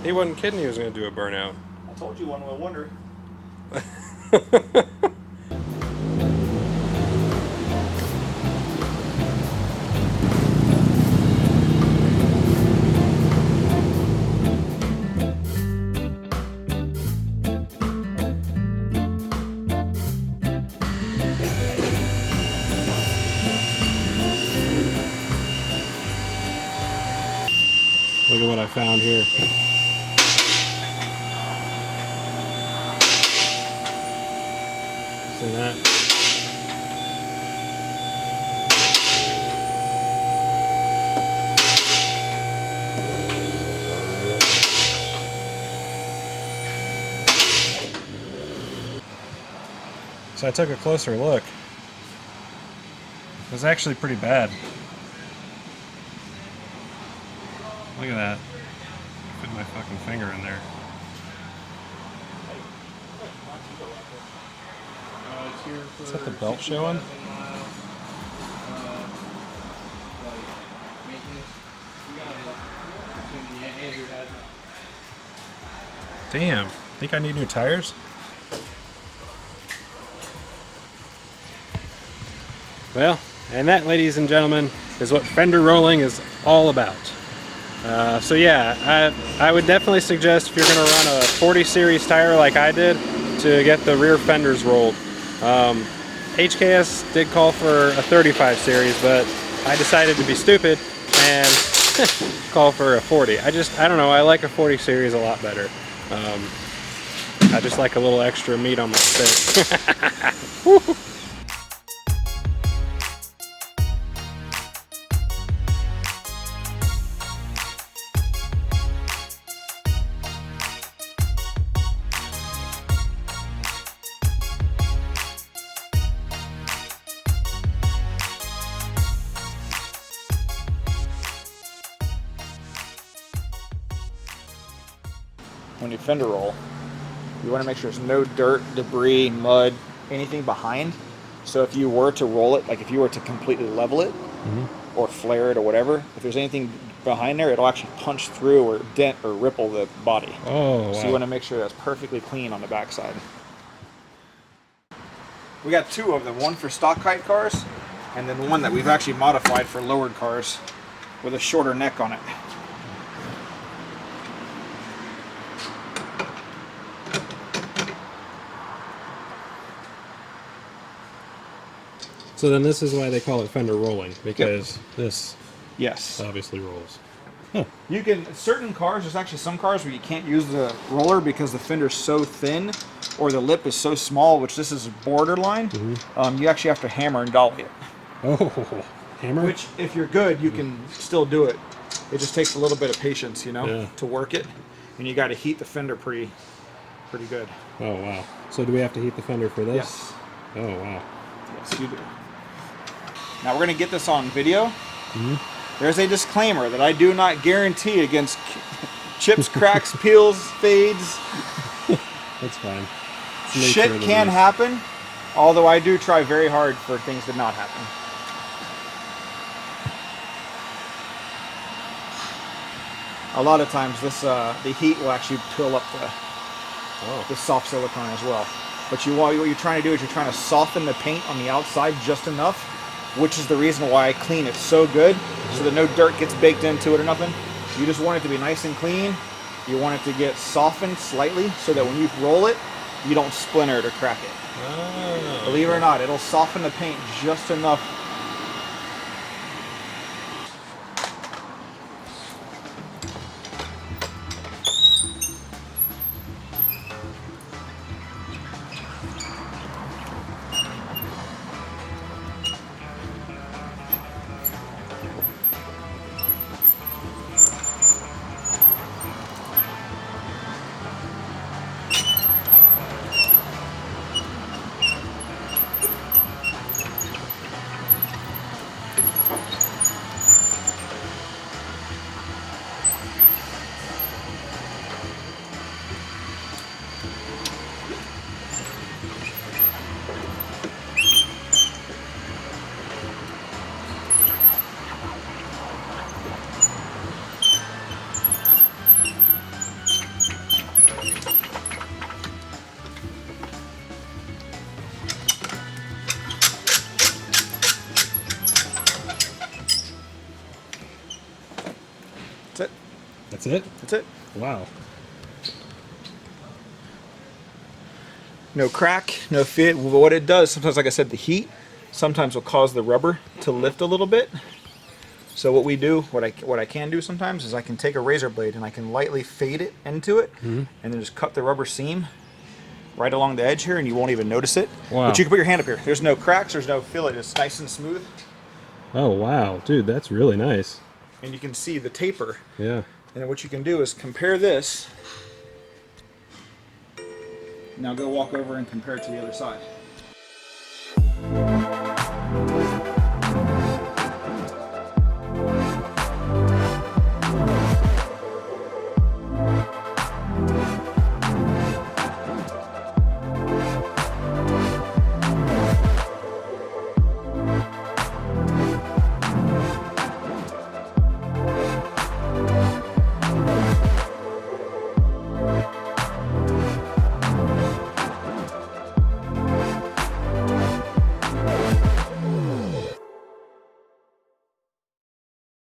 He wasn't kidding he was going to do a burnout. I told you one will wonder. Look at what I found here. See that? So I took a closer look. It was actually pretty bad. Look at that. Put my fucking finger in there. Is that the belt showing? Damn. Think I need new tires? Well, and that, ladies and gentlemen, is what fender rolling is all about. So yeah, I would definitely suggest if you're going to run a 40 series tire like I did, to get the rear fenders rolled. HKS did call for a 35 series, but I decided to be stupid and call for a 40. I don't know, I like a 40 series a lot better. I just like a little extra meat on my steak. When you fender roll, you want to make sure there's no dirt, debris, mud, anything behind. So if you were to roll it, like if you were to completely level it or flare it or whatever, if there's anything behind there, it'll actually punch through or dent or ripple the body. Oh, So you want to make sure that's perfectly clean on the backside. We got two of them, one for stock height cars, and then one that we've actually modified for lowered cars with a shorter neck on it. So then this is why they call it fender rolling, because this Yes. obviously rolls. You can, certain cars, there's actually some cars where you can't use the roller because the fender's so thin or the lip is so small, which this is borderline. You actually have to hammer and dolly it. Oh, hammer? Which, if you're good, you can still do it. It just takes a little bit of patience, you know, Yeah. to work it. And you got to heat the fender pretty good. Oh, wow. So do we have to heat the fender for this? Yes. Oh, wow. Yes, you do. Now we're going to get this on video. There's a disclaimer that I do not guarantee against chips, cracks, peels, fades. That's fine. Shit can happen, although I do try very hard for things to not happen. A lot of times this the heat will actually peel up the soft silicone as well. But what you're trying to do is you're trying to soften the paint on the outside just enough, which is the reason why I clean it so good, so that no dirt gets baked into it or nothing. You just want it to be nice and clean. You want it to get softened slightly so that when you roll it, you don't splinter it or crack it. Oh, Believe it or not, it'll soften the paint just enough. That's it. That's it? That's it. Wow. No crack, no fit. What it does, sometimes, like I said, the heat sometimes will cause the rubber to lift a little bit. So what we do, what I can do sometimes is I can take a razor blade and I can lightly fade it into it, and then just cut the rubber seam right along the edge here, and you won't even notice it. Wow. But you can put your hand up here. There's no cracks, there's no feel. It's nice and smooth. Oh wow, dude, that's really nice. And you can see the taper. Yeah. And then what you can do is compare this. Now go walk over and compare it to the other side.